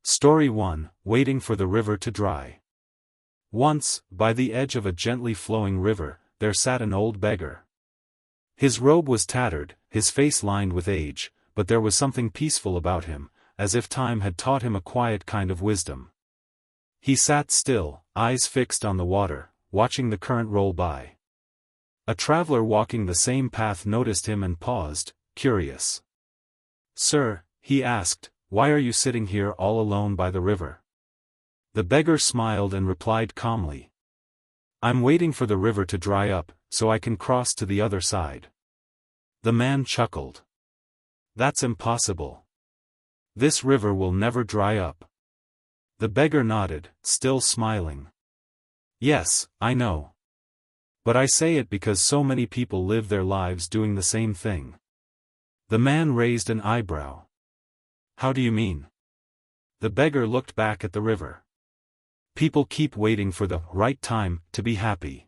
Story 1, Waiting for the River to Dry. Once, by the edge of a gently flowing river, there sat an old beggar. His robe was tattered, his face lined with age, but there was something peaceful about him, as if time had taught him a quiet kind of wisdom. He sat still, eyes fixed on the water, watching the current roll by. A traveler walking the same path noticed him and paused, curious. "Sir," he asked, "why are you sitting here all alone by the river?" The beggar smiled and replied calmly, "I'm waiting for the river to dry up, so I can cross to the other side." The man chuckled. "That's impossible. This river will never dry up." The beggar nodded, still smiling. "Yes, I know. But I say it because so many people live their lives doing the same thing." The man raised an eyebrow. "How do you mean?" The beggar looked back at the river. "People keep waiting for the right time to be happy.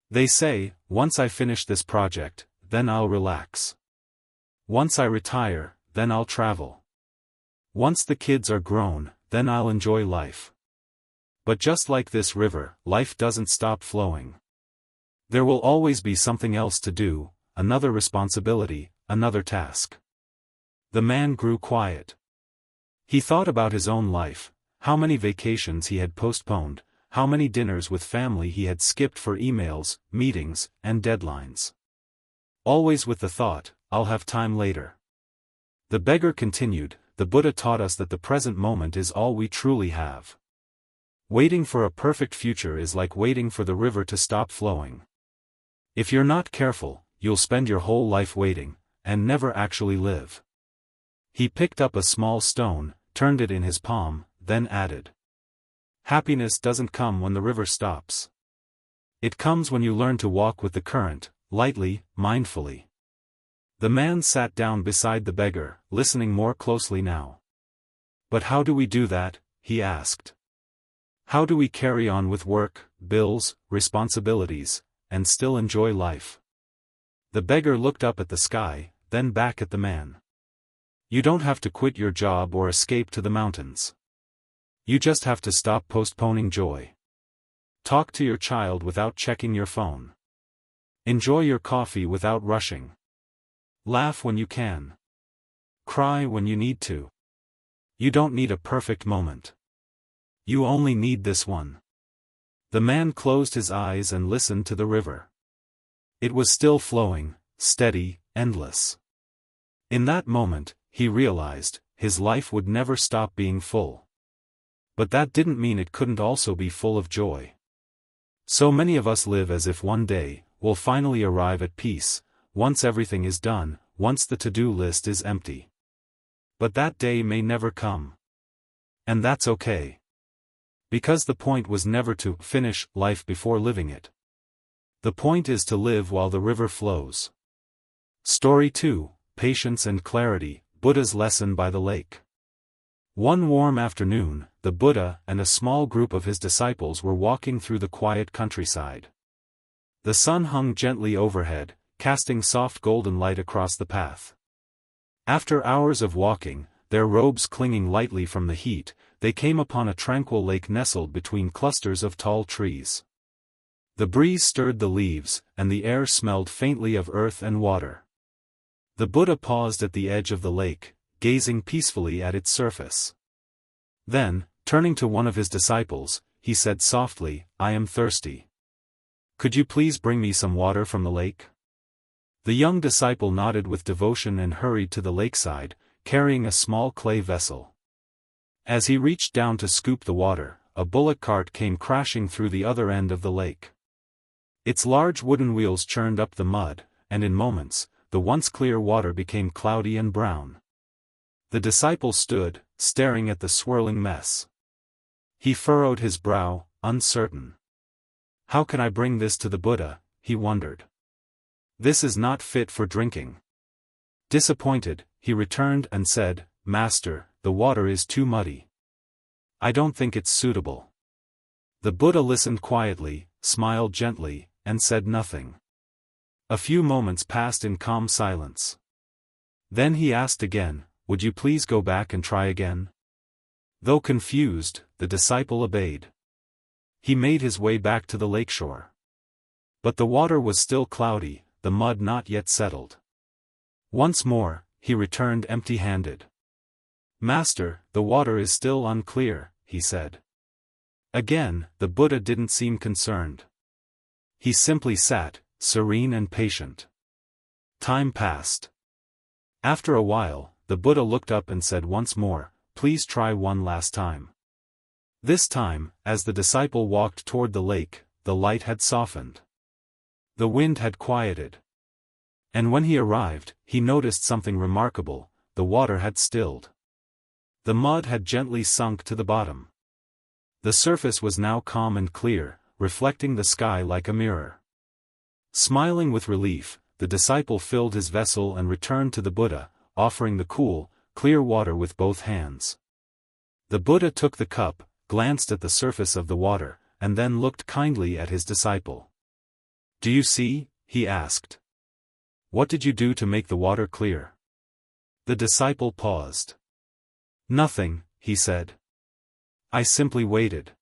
They say, once I finish this project, then I'll relax. Once I retire, then I'll travel. Once the kids are grown, then I'll enjoy life. But just like this river, life doesn't stop flowing. There will always be something else to do, another responsibility, another task." The man grew quiet. He thought about his own life, how many vacations he had postponed, how many dinners with family he had skipped for emails, meetings, and deadlines. Always with the thought, "I'll have time later." The beggar continued, "The Buddha taught us that the present moment is all we truly have. Waiting for a perfect future is like waiting for the river to stop flowing. If you're not careful, you'll spend your whole life waiting, and never actually live." He picked up a small stone, turned it in his palm, then added, "Happiness doesn't come when the river stops. It comes when you learn to walk with the current, lightly, mindfully." The man sat down beside the beggar, listening more closely now. "But how do we do that?" he asked. "How do we carry on with work, bills, responsibilities, and still enjoy life?" The beggar looked up at the sky, then back at the man. "You don't have to quit your job or escape to the mountains. You just have to stop postponing joy. Talk to your child without checking your phone. Enjoy your coffee without rushing. Laugh when you can. Cry when you need to. You don't need a perfect moment. You only need this one." The man closed his eyes and listened to the river. It was still flowing, steady, endless. In that moment, he realized, his life would never stop being full. But that didn't mean it couldn't also be full of joy. So many of us live as if one day, we'll finally arrive at peace, once everything is done, once the to-do list is empty. But that day may never come. And that's okay. Because the point was never to finish life before living it. The point is to live while the river flows. Story 2, Patience and Clarity, Buddha's Lesson by the Lake. One warm afternoon, the Buddha and a small group of his disciples were walking through the quiet countryside. The sun hung gently overhead, casting soft golden light across the path. After hours of walking, their robes clinging lightly from the heat, they came upon a tranquil lake nestled between clusters of tall trees. The breeze stirred the leaves, and the air smelled faintly of earth and water. The Buddha paused at the edge of the lake, gazing peacefully at its surface. Then, turning to one of his disciples, he said softly, "I am thirsty. Could you please bring me some water from the lake?" The young disciple nodded with devotion and hurried to the lakeside, carrying a small clay vessel. As he reached down to scoop the water, a bullock cart came crashing through the other end of the lake. Its large wooden wheels churned up the mud, and in moments, the once clear water became cloudy and brown. The disciple stood, staring at the swirling mess. He furrowed his brow, uncertain. "How can I bring this to the Buddha?" he wondered. "This is not fit for drinking." Disappointed, he returned and said, "Master, the water is too muddy. I don't think it's suitable." The Buddha listened quietly, smiled gently, and said nothing. A few moments passed in calm silence. Then he asked again, "Would you please go back and try again?" Though confused, the disciple obeyed. He made his way back to the lakeshore. But the water was still cloudy, the mud not yet settled. Once more, he returned empty-handed. "Master, the water is still unclear," he said. Again, the Buddha didn't seem concerned. He simply sat, serene and patient. Time passed. After a while, the Buddha looked up and said once more, "Please try one last time." This time, as the disciple walked toward the lake, the light had softened. The wind had quieted. And when he arrived, he noticed something remarkable: the water had stilled. The mud had gently sunk to the bottom. The surface was now calm and clear, reflecting the sky like a mirror. Smiling with relief, the disciple filled his vessel and returned to the Buddha, offering the cool, clear water with both hands. The Buddha took the cup, glanced at the surface of the water, and then looked kindly at his disciple. "Do you see?" he asked. "What did you do to make the water clear?" The disciple paused. "Nothing," he said. "I simply waited."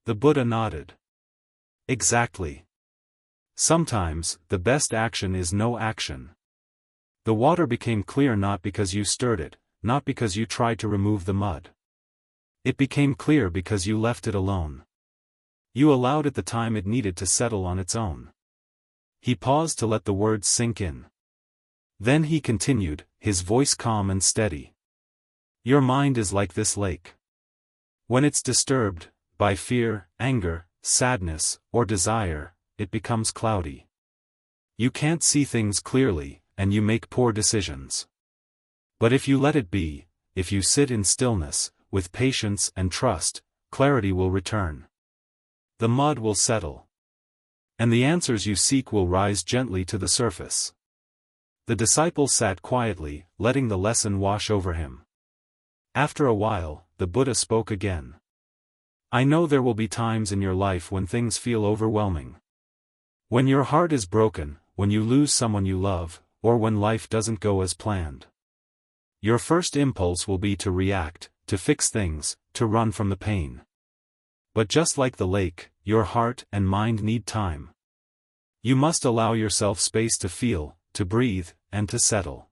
The Buddha nodded. "Exactly. Sometimes, the best action is no action." The water became clear not because you stirred it, not because you tried to remove the mud. It became clear because you left it alone. You allowed it the time it needed to settle on its own. He paused to let the words sink in. Then he continued, his voice calm and steady. "Your mind is like this lake. When it's disturbed, by fear, anger, sadness, or desire, it becomes cloudy. You can't see things clearly, and you make poor decisions. But if you let it be, if you sit in stillness, with patience and trust, clarity will return. The mud will settle. And the answers you seek will rise gently to the surface." The disciple sat quietly, letting the lesson wash over him. After a while, the Buddha spoke again. "I know there will be times in your life when things feel overwhelming. When your heart is broken, when you lose someone you love, or when life doesn't go as planned. Your first impulse will be to react, to fix things, to run from the pain. But just like the lake, your heart and mind need time. You must allow yourself space to feel, to breathe, and to settle."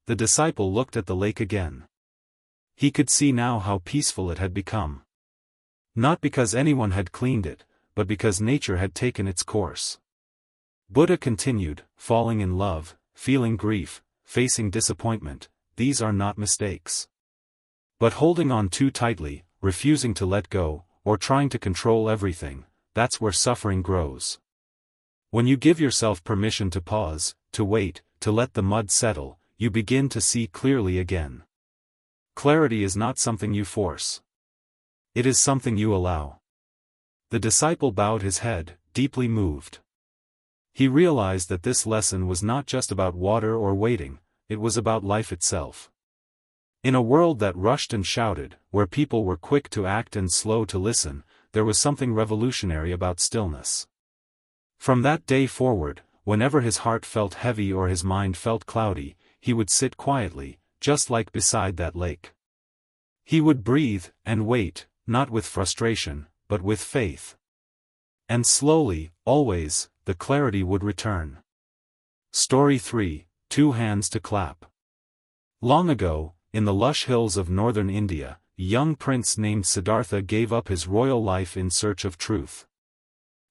The disciple looked at the lake again. He could see now how peaceful it had become. Not because anyone had cleaned it, but because nature had taken its course. Buddha continued, "Falling in love, feeling grief, facing disappointment, these are not mistakes. But holding on too tightly, refusing to let go, or trying to control everything, that's where suffering grows. When you give yourself permission to pause, to wait, to let the mud settle, you begin to see clearly again. Clarity is not something you force. It is something you allow." The disciple bowed his head, deeply moved. He realized that this lesson was not just about water or waiting, it was about life itself. In a world that rushed and shouted, where people were quick to act and slow to listen, there was something revolutionary about stillness. From that day forward, whenever his heart felt heavy or his mind felt cloudy, he would sit quietly, just like beside that lake. He would breathe, and wait, not with frustration, but with faith. And slowly, always, the clarity would return. Story 3, Two Hands to Clap. Long ago, in the lush hills of northern India, a young prince named Siddhartha gave up his royal life in search of truth.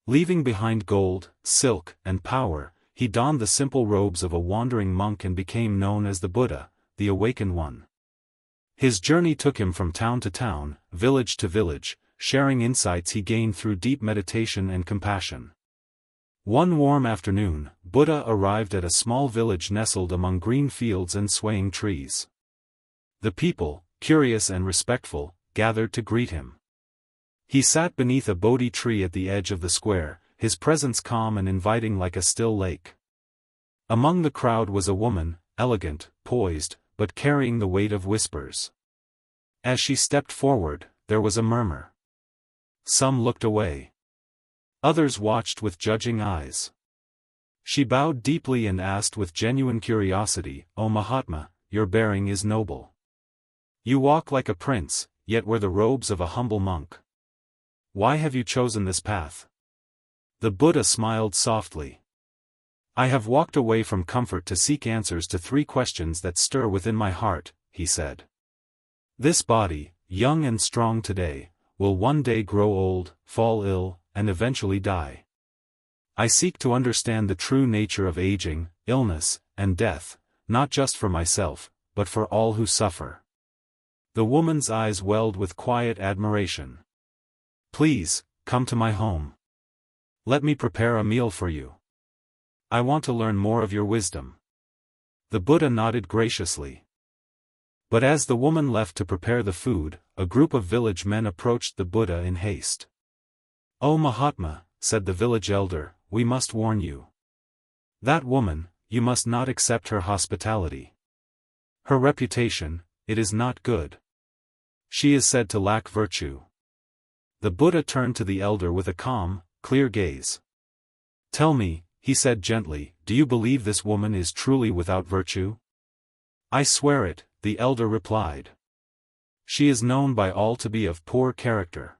Leaving behind gold, silk, and power, he donned the simple robes of a wandering monk and became known as the Buddha, the Awakened One. His journey took him from town to town, village to village, sharing insights he gained through deep meditation and compassion. One warm afternoon, Buddha arrived at a small village nestled among green fields and swaying trees. The people, curious and respectful, gathered to greet him. He sat beneath a Bodhi tree at the edge of the square, his presence calm and inviting like a still lake. Among the crowd was a woman, elegant, poised, but carrying the weight of whispers. As she stepped forward, there was a murmur. Some looked away. Others watched with judging eyes. She bowed deeply and asked with genuine curiosity, "O Mahatma, your bearing is noble. You walk like a prince, yet wear the robes of a humble monk. Why have you chosen this path? The Buddha smiled softly. I have walked away from comfort to seek answers to 3 questions that stir within my heart, he said. This body, young and strong today, will one day grow old, fall ill, and eventually die. I seek to understand the true nature of aging, illness, and death, not just for myself, but for all who suffer. The woman's eyes welled with quiet admiration. Please, come to my home. Let me prepare a meal for you. I want to learn more of your wisdom. The Buddha nodded graciously. But as the woman left to prepare the food, a group of village men approached the Buddha in haste. "O Mahatma," said the village elder, "we must warn you. That woman, you must not accept her hospitality. Her reputation, it is not good. She is said to lack virtue." The Buddha turned to the elder with a calm, clear gaze. "Tell me," he said gently, "do you believe this woman is truly without virtue?" "I swear it," the elder replied. "She is known by all to be of poor character."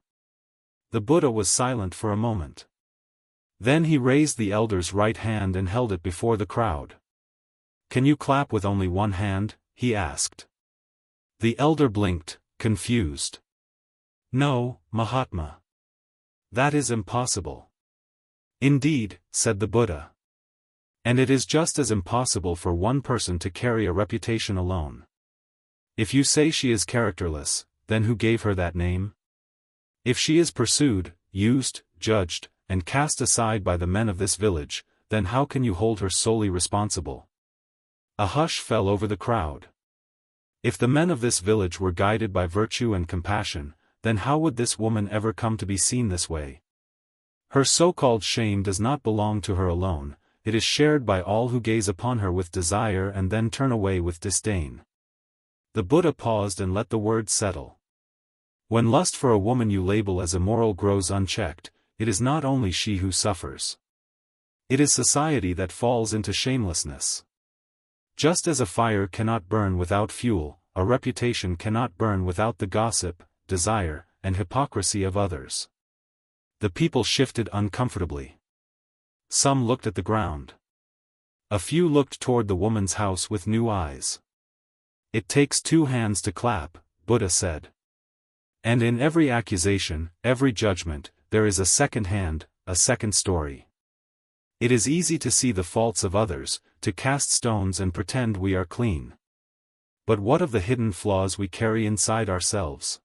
The Buddha was silent for a moment. Then he raised the elder's right hand and held it before the crowd. "Can you clap with only one hand?" he asked. The elder blinked, confused. "No, Mahatma. That is impossible." "Indeed," said the Buddha. "And it is just as impossible for one person to carry a reputation alone. If you say she is characterless, then who gave her that name? If she is pursued, used, judged, and cast aside by the men of this village, then how can you hold her solely responsible?" A hush fell over the crowd. If the men of this village were guided by virtue and compassion, then how would this woman ever come to be seen this way? Her so-called shame does not belong to her alone, it is shared by all who gaze upon her with desire and then turn away with disdain. The Buddha paused and let the words settle. When lust for a woman you label as immoral grows unchecked, it is not only she who suffers. It is society that falls into shamelessness. Just as a fire cannot burn without fuel, a reputation cannot burn without the gossip, desire, and hypocrisy of others. The people shifted uncomfortably. Some looked at the ground. A few looked toward the woman's house with new eyes. "It takes 2 hands to clap," Buddha said. "And in every accusation, every judgment, there is a second hand, a second story. It is easy to see the faults of others, to cast stones and pretend we are clean. But what of the hidden flaws we carry inside ourselves?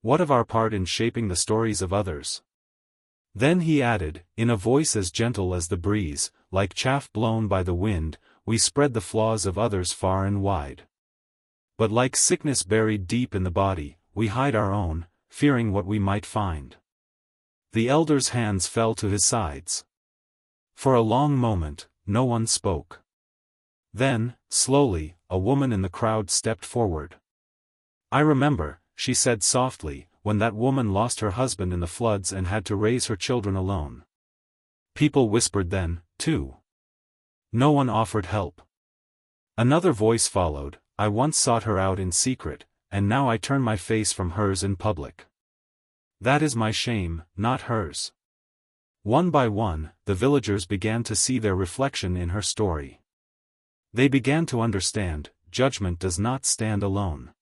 What of our part in shaping the stories of others?" Then he added, in a voice as gentle as the breeze, like chaff blown by the wind, "We spread the flaws of others far and wide. But like sickness buried deep in the body, we hide our own, fearing what we might find." The elder's hands fell to his sides. For a long moment, no one spoke. Then, slowly, a woman in the crowd stepped forward. "I remember," she said softly, "when that woman lost her husband in the floods and had to raise her children alone. People whispered then, too. No one offered help. Another voice followed, I once sought her out in secret, and now I turn my face from hers in public. That is my shame, not hers." One by one, the villagers began to see their reflection in her story. They began to understand, judgment does not stand alone.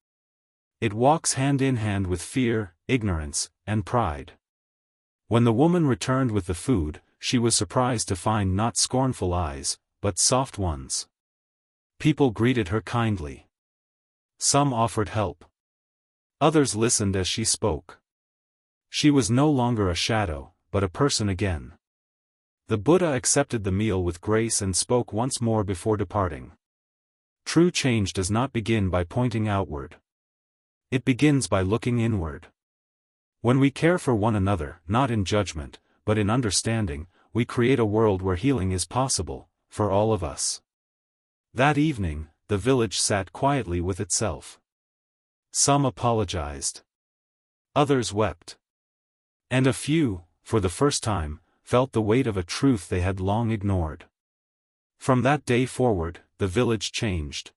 It walks hand in hand with fear, ignorance, and pride. When the woman returned with the food, she was surprised to find not scornful eyes, but soft ones. People greeted her kindly. Some offered help. Others listened as she spoke. She was no longer a shadow, but a person again. The Buddha accepted the meal with grace and spoke once more before departing. True change does not begin by pointing outward. It begins by looking inward. When we care for one another, not in judgment, but in understanding, we create a world where healing is possible, for all of us. That evening, the village sat quietly with itself. Some apologized. Others wept. And a few, for the first time, felt the weight of a truth they had long ignored. From that day forward, the village changed.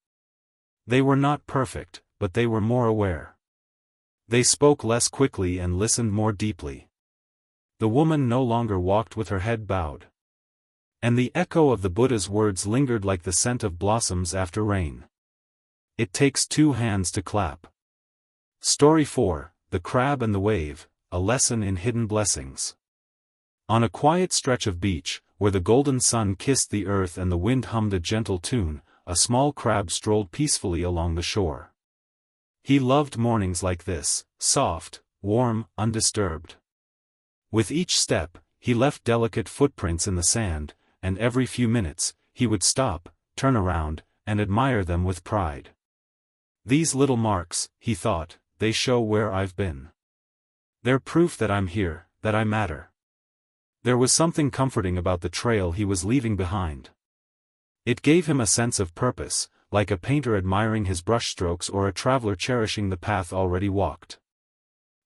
They were not perfect, but they were more aware. They spoke less quickly and listened more deeply. The woman no longer walked with her head bowed. And the echo of the Buddha's words lingered like the scent of blossoms after rain. It takes two hands to clap. Story 4, The Crab and the Wave, a lesson in hidden blessings. On a quiet stretch of beach, where the golden sun kissed the earth and the wind hummed a gentle tune, a small crab strolled peacefully along the shore. He loved mornings like this, soft, warm, undisturbed. With each step, he left delicate footprints in the sand, and every few minutes, he would stop, turn around, and admire them with pride. These little marks, he thought, they show where I've been. They're proof that I'm here, that I matter. There was something comforting about the trail he was leaving behind. It gave him a sense of purpose, like a painter admiring his brushstrokes or a traveler cherishing the path already walked.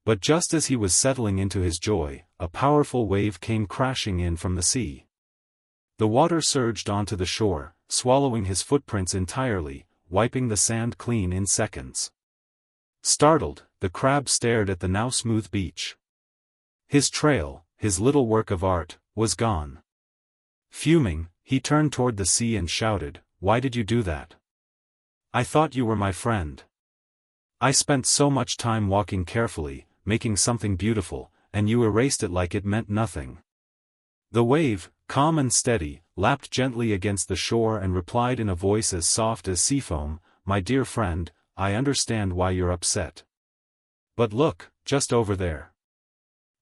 But just as he was settling into his joy, a powerful wave came crashing in from the sea. The water surged onto the shore, swallowing his footprints entirely, wiping the sand clean in seconds. Startled, the crab stared at the now smooth beach. His trail, his little work of art, was gone. Fuming, he turned toward the sea and shouted, "Why did you do that? I thought you were my friend. I spent so much time walking carefully, making something beautiful, and you erased it like it meant nothing." The wave, calm and steady, lapped gently against the shore and replied in a voice as soft as sea foam, "My dear friend, I understand why you're upset. But look, just over there."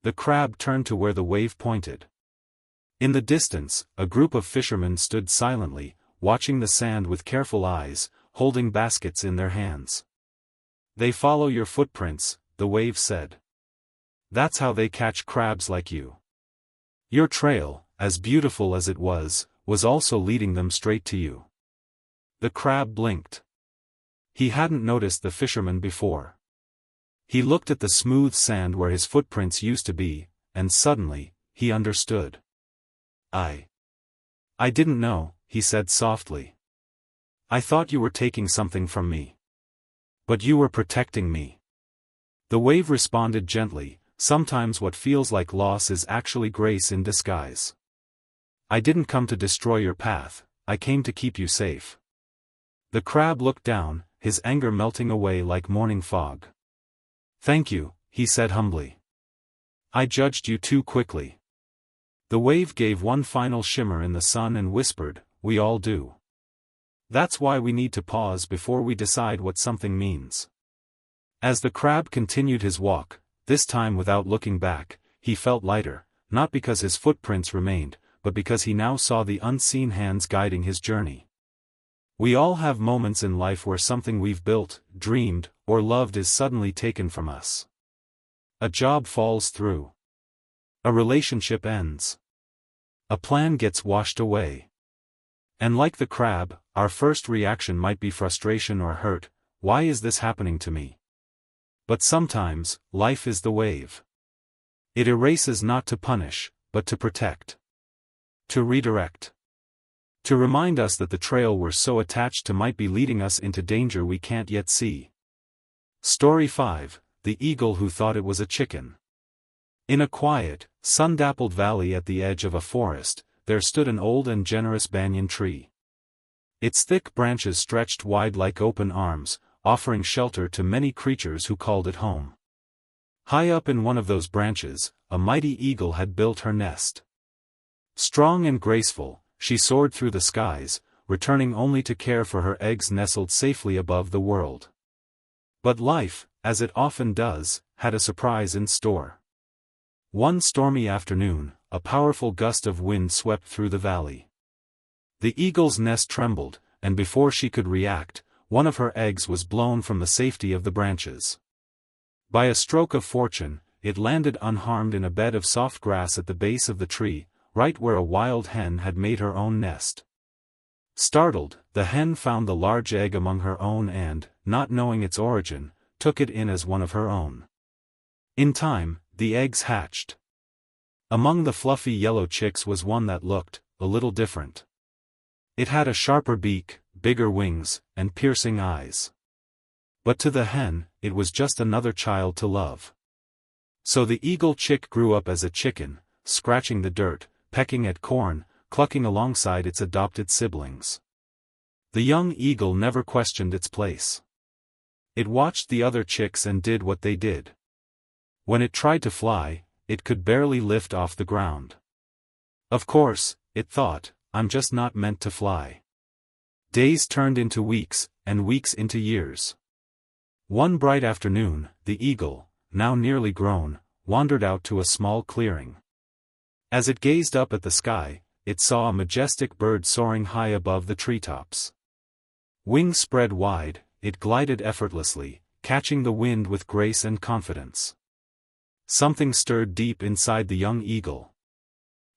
The crab turned to where the wave pointed. In the distance, a group of fishermen stood silently, watching the sand with careful eyes, holding baskets in their hands. "They follow your footprints," the wave said. "That's how they catch crabs like you. Your trail, as beautiful as it was also leading them straight to you." The crab blinked. He hadn't noticed the fisherman before. He looked at the smooth sand where his footprints used to be, and suddenly, he understood. I didn't know," he said softly. "I thought you were taking something from me. But you were protecting me." The wave responded gently, "Sometimes what feels like loss is actually grace in disguise. I didn't come to destroy your path, I came to keep you safe." The crab looked down, his anger melting away like morning fog. "Thank you," he said humbly. "I judged you too quickly." The wave gave one final shimmer in the sun and whispered, "We all do. That's why we need to pause before we decide what something means." As the crab continued his walk, this time without looking back, he felt lighter, not because his footprints remained, but because he now saw the unseen hands guiding his journey. We all have moments in life where something we've built, dreamed, or loved is suddenly taken from us. A job falls through. A relationship ends. A plan gets washed away. And like the crab, our first reaction might be frustration or hurt. Why is this happening to me? But sometimes, life is the wave. It erases not to punish, but to protect. To redirect. To remind us that the trail we're so attached to might be leading us into danger we can't yet see. Story 5, The Eagle Who Thought It Was a Chicken. In a quiet, sun-dappled valley at the edge of a forest, there stood an old and generous banyan tree. Its thick branches stretched wide like open arms, offering shelter to many creatures who called it home. High up in one of those branches, a mighty eagle had built her nest. Strong and graceful, she soared through the skies, returning only to care for her eggs nestled safely above the world. But life, as it often does, had a surprise in store. One stormy afternoon, a powerful gust of wind swept through the valley. The eagle's nest trembled, and before she could react, one of her eggs was blown from the safety of the branches. By a stroke of fortune, it landed unharmed in a bed of soft grass at the base of the tree, right where a wild hen had made her own nest. Startled, the hen found the large egg among her own and, not knowing its origin, took it in as one of her own. In time, the eggs hatched. Among the fluffy yellow chicks was one that looked a little different. It had a sharper beak, bigger wings, and piercing eyes. But to the hen, it was just another child to love. So the eagle chick grew up as a chicken, scratching the dirt, pecking at corn, clucking alongside its adopted siblings. The young eagle never questioned its place. It watched the other chicks and did what they did. When it tried to fly, it could barely lift off the ground. Of course, it thought, I'm just not meant to fly. Days turned into weeks, and weeks into years. One bright afternoon, the eagle, now nearly grown, wandered out to a small clearing. As it gazed up at the sky, it saw a majestic bird soaring high above the treetops. Wings spread wide, it glided effortlessly, catching the wind with grace and confidence. Something stirred deep inside the young eagle.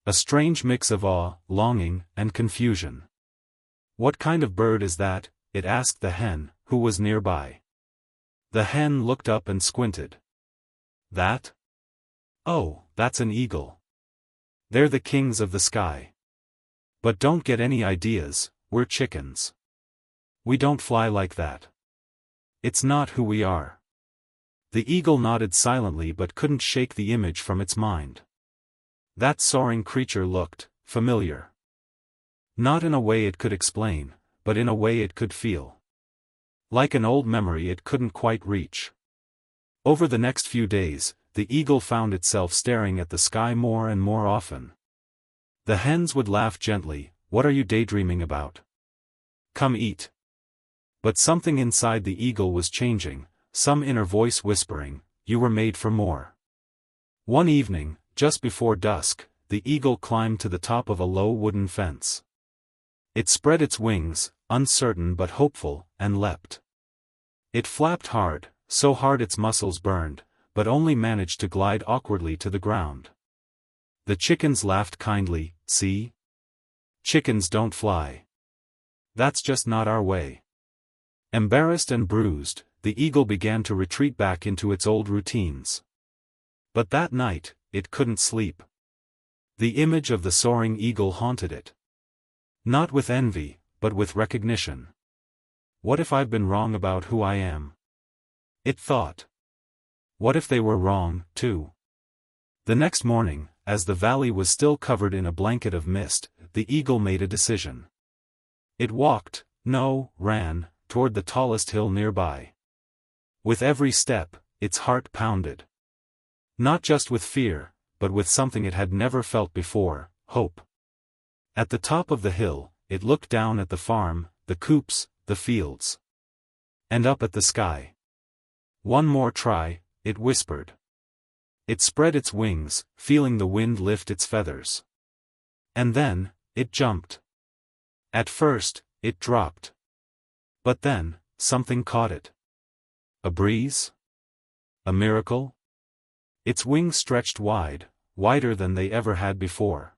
A strange mix of awe, longing, and confusion. "What kind of bird is that?" it asked the hen, who was nearby. The hen looked up and squinted. "That? Oh, that's an eagle. They're the kings of the sky. But don't get any ideas, we're chickens. We don't fly like that. It's not who we are." The eagle nodded silently but couldn't shake the image from its mind. That soaring creature looked familiar. Not in a way it could explain, but in a way it could feel. Like an old memory it couldn't quite reach. Over the next few days, the eagle found itself staring at the sky more and more often. The hens would laugh gently, "What are you daydreaming about? Come eat." But something inside the eagle was changing, some inner voice whispering, "You were made for more." One evening, just before dusk, the eagle climbed to the top of a low wooden fence. It spread its wings, uncertain but hopeful, and leapt. It flapped hard, so hard its muscles burned, but only managed to glide awkwardly to the ground. The chickens laughed kindly, "See? Chickens don't fly. That's just not our way." Embarrassed and bruised, the eagle began to retreat back into its old routines. But that night, it couldn't sleep. The image of the soaring eagle haunted it. Not with envy, but with recognition. "What if I've been wrong about who I am?" it thought. What if they were wrong, too? The next morning, as the valley was still covered in a blanket of mist, the eagle made a decision. It walked, no, ran, toward the tallest hill nearby. With every step, its heart pounded. Not just with fear, but with something it had never felt before, hope. At the top of the hill, it looked down at the farm, the coops, the fields. And up at the sky. "One more try," it whispered. It spread its wings, feeling the wind lift its feathers. And then, it jumped. At first, it dropped. But then, something caught it. A breeze? A miracle? Its wings stretched wide, wider than they ever had before.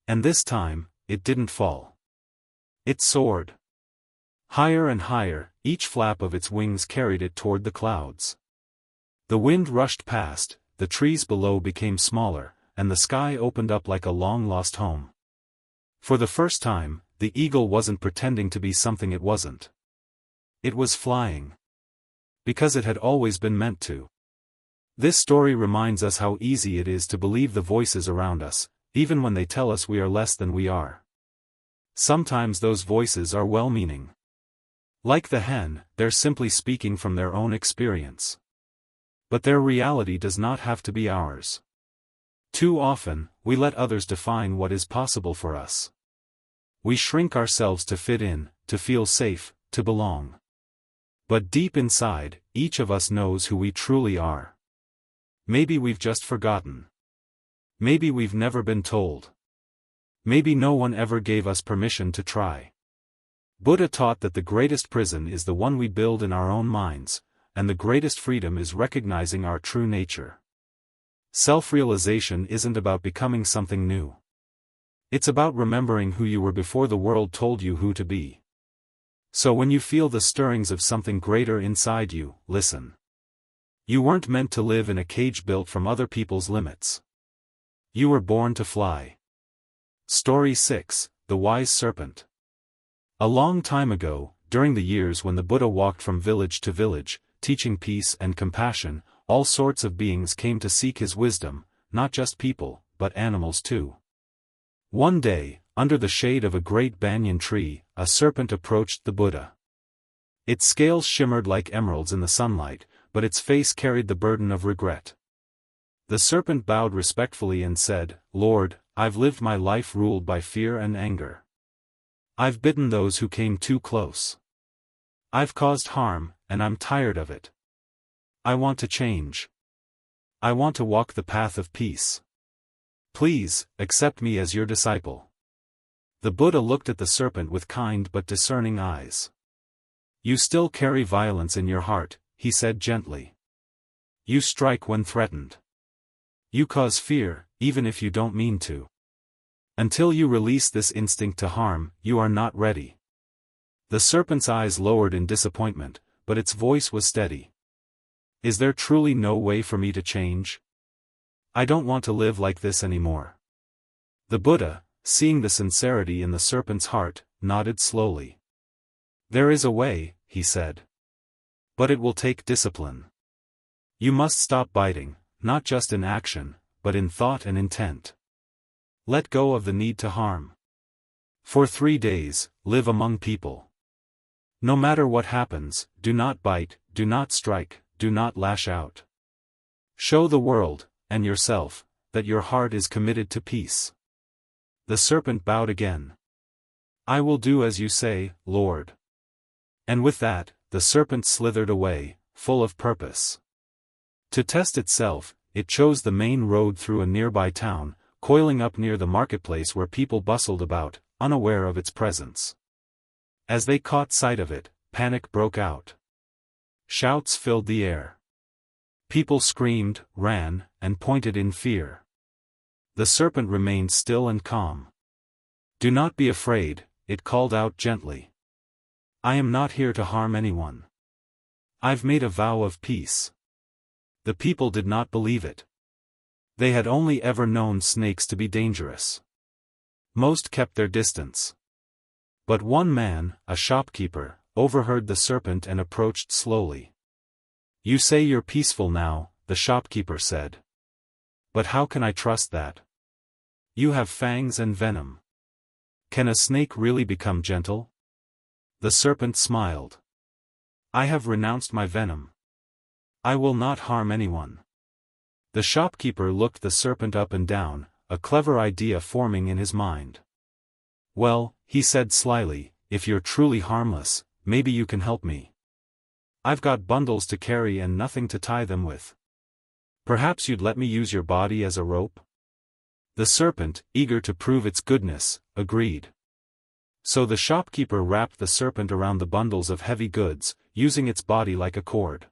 And this time, it didn't fall. It soared. Higher and higher, each flap of its wings carried it toward the clouds. The wind rushed past, the trees below became smaller, and the sky opened up like a long-lost home. For the first time, the eagle wasn't pretending to be something it wasn't. It was flying. Because it had always been meant to. This story reminds us how easy it is to believe the voices around us, even when they tell us we are less than we are. Sometimes those voices are well-meaning. Like the hen, they're simply speaking from their own experience. But their reality does not have to be ours. Too often, we let others define what is possible for us. We shrink ourselves to fit in, to feel safe, to belong. But deep inside, each of us knows who we truly are. Maybe we've just forgotten. Maybe we've never been told. Maybe no one ever gave us permission to try. Buddha taught that the greatest prison is the one we build in our own minds, and the greatest freedom is recognizing our true nature. Self-realization isn't about becoming something new. It's about remembering who you were before the world told you who to be. So when you feel the stirrings of something greater inside you, listen. You weren't meant to live in a cage built from other people's limits. You were born to fly. Story 6, The Wise Serpent. A long time ago, during the years when the Buddha walked from village to village, teaching peace and compassion. All sorts of beings came to seek his wisdom, not just people, but animals too. One day, under the shade of a great banyan tree, a serpent approached the Buddha. Its scales shimmered like emeralds in the sunlight, but its face carried the burden of regret. The serpent bowed respectfully and said, "Lord, I've lived my life ruled by fear and anger. I've bitten those who came too close. I've caused harm, and I'm tired of it. I want to change. I want to walk the path of peace. Please, accept me as your disciple." The Buddha looked at the serpent with kind but discerning eyes. "You still carry violence in your heart," he said gently. "You strike when threatened. You cause fear, even if you don't mean to. Until you release this instinct to harm, you are not ready." The serpent's eyes lowered in disappointment, but its voice was steady. "Is there truly no way for me to change? I don't want to live like this anymore." The Buddha, seeing the sincerity in the serpent's heart, nodded slowly. "There is a way," he said. "But it will take discipline. You must stop biting, not just in action, but in thought and intent. Let go of the need to harm. For 3 days, live among people. No matter what happens, do not bite, do not strike, do not lash out. Show the world, and yourself, that your heart is committed to peace." The serpent bowed again. "I will do as you say, Lord." And with that, the serpent slithered away, full of purpose. To test itself, it chose the main road through a nearby town, coiling up near the marketplace where people bustled about, unaware of its presence. As they caught sight of it, panic broke out. Shouts filled the air. People screamed, ran, and pointed in fear. The serpent remained still and calm. "Do not be afraid," it called out gently. "I am not here to harm anyone. I've made a vow of peace." The people did not believe it. They had only ever known snakes to be dangerous. Most kept their distance. But one man, a shopkeeper, overheard the serpent and approached slowly. "You say you're peaceful now," the shopkeeper said. "But how can I trust that? You have fangs and venom. Can a snake really become gentle?" The serpent smiled. "I have renounced my venom. I will not harm anyone." The shopkeeper looked the serpent up and down, a clever idea forming in his mind. "Well," he said slyly, "if you're truly harmless, maybe you can help me. I've got bundles to carry and nothing to tie them with. Perhaps you'd let me use your body as a rope?" The serpent, eager to prove its goodness, agreed. So the shopkeeper wrapped the serpent around the bundles of heavy goods, using its body like a cord.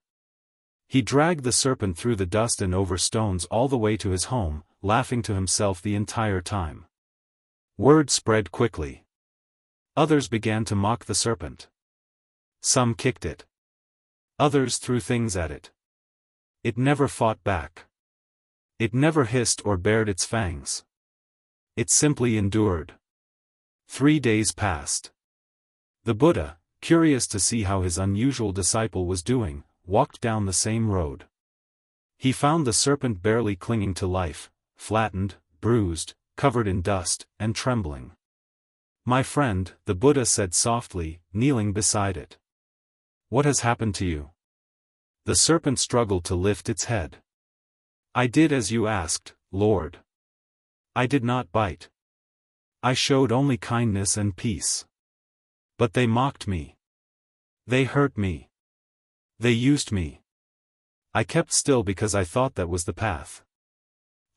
He dragged the serpent through the dust and over stones all the way to his home, laughing to himself the entire time. Word spread quickly. Others began to mock the serpent. Some kicked it. Others threw things at it. It never fought back. It never hissed or bared its fangs. It simply endured. 3 days passed. The Buddha, curious to see how his unusual disciple was doing, walked down the same road. He found the serpent barely clinging to life, flattened, bruised, covered in dust, and trembling. "My friend," the Buddha said softly, kneeling beside it. "What has happened to you?" The serpent struggled to lift its head. "I did as you asked, Lord. I did not bite. I showed only kindness and peace. But they mocked me. They hurt me. They used me. I kept still because I thought that was the path.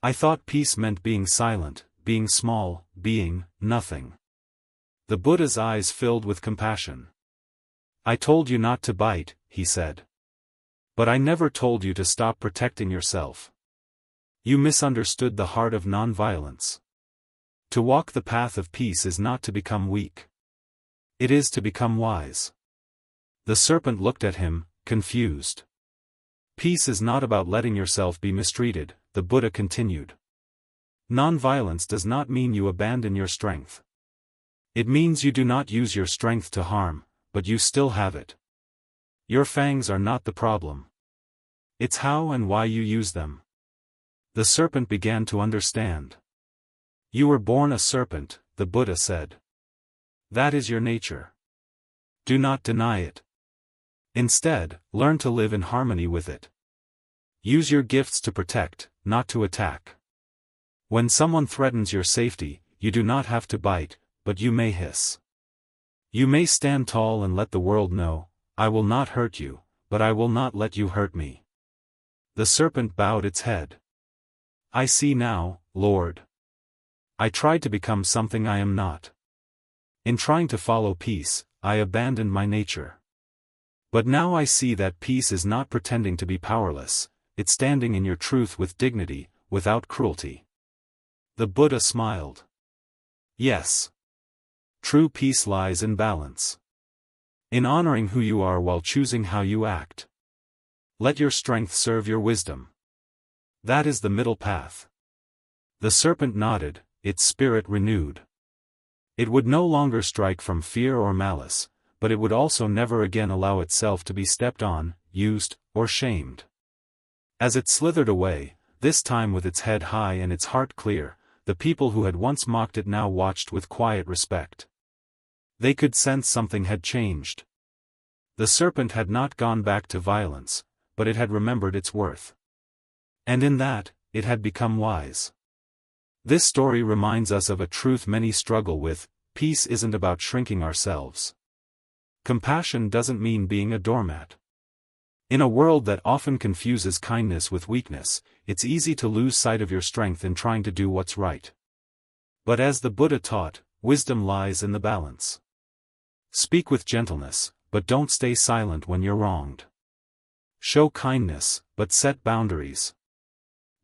I thought peace meant being silent, being small, being nothing." The Buddha's eyes filled with compassion. "I told you not to bite," he said. "But I never told you to stop protecting yourself. You misunderstood the heart of nonviolence. To walk the path of peace is not to become weak. It is to become wise." The serpent looked at him, confused. "Peace is not about letting yourself be mistreated," the Buddha continued. "Nonviolence does not mean you abandon your strength. It means you do not use your strength to harm, but you still have it. Your fangs are not the problem. It's how and why you use them. The serpent began to understand. You were born a serpent, the Buddha said. That is your nature. Do not deny it. Instead, learn to live in harmony with it. Use your gifts to protect, not to attack. When someone threatens your safety, you do not have to bite, but you may hiss. You may stand tall and let the world know, I will not hurt you, but I will not let you hurt me. The serpent bowed its head. I see now, Lord. I tried to become something I am not. In trying to follow peace, I abandoned my nature. But now I see that peace is not pretending to be powerless, it's standing in your truth with dignity, without cruelty. The Buddha smiled. Yes. True peace lies in balance. In honoring who you are while choosing how you act. Let your strength serve your wisdom. That is the middle path. The serpent nodded, its spirit renewed. It would no longer strike from fear or malice, but it would also never again allow itself to be stepped on, used, or shamed. As it slithered away, this time with its head high and its heart clear, the people who had once mocked it now watched with quiet respect. They could sense something had changed. The serpent had not gone back to violence, but it had remembered its worth. And in that, it had become wise. This story reminds us of a truth many struggle with: peace isn't about shrinking ourselves. Compassion doesn't mean being a doormat. In a world that often confuses kindness with weakness, it's easy to lose sight of your strength in trying to do what's right. But as the Buddha taught, wisdom lies in the balance. Speak with gentleness, but don't stay silent when you're wronged. Show kindness, but set boundaries.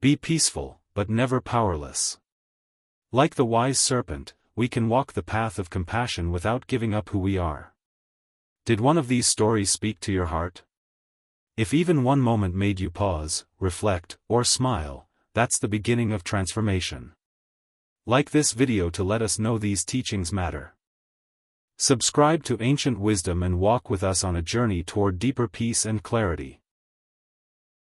Be peaceful, but never powerless. Like the wise serpent, we can walk the path of compassion without giving up who we are. Did one of these stories speak to your heart? If even one moment made you pause, reflect, or smile, that's the beginning of transformation. Like this video to let us know these teachings matter. Subscribe to Ancient Wisdom and walk with us on a journey toward deeper peace and clarity.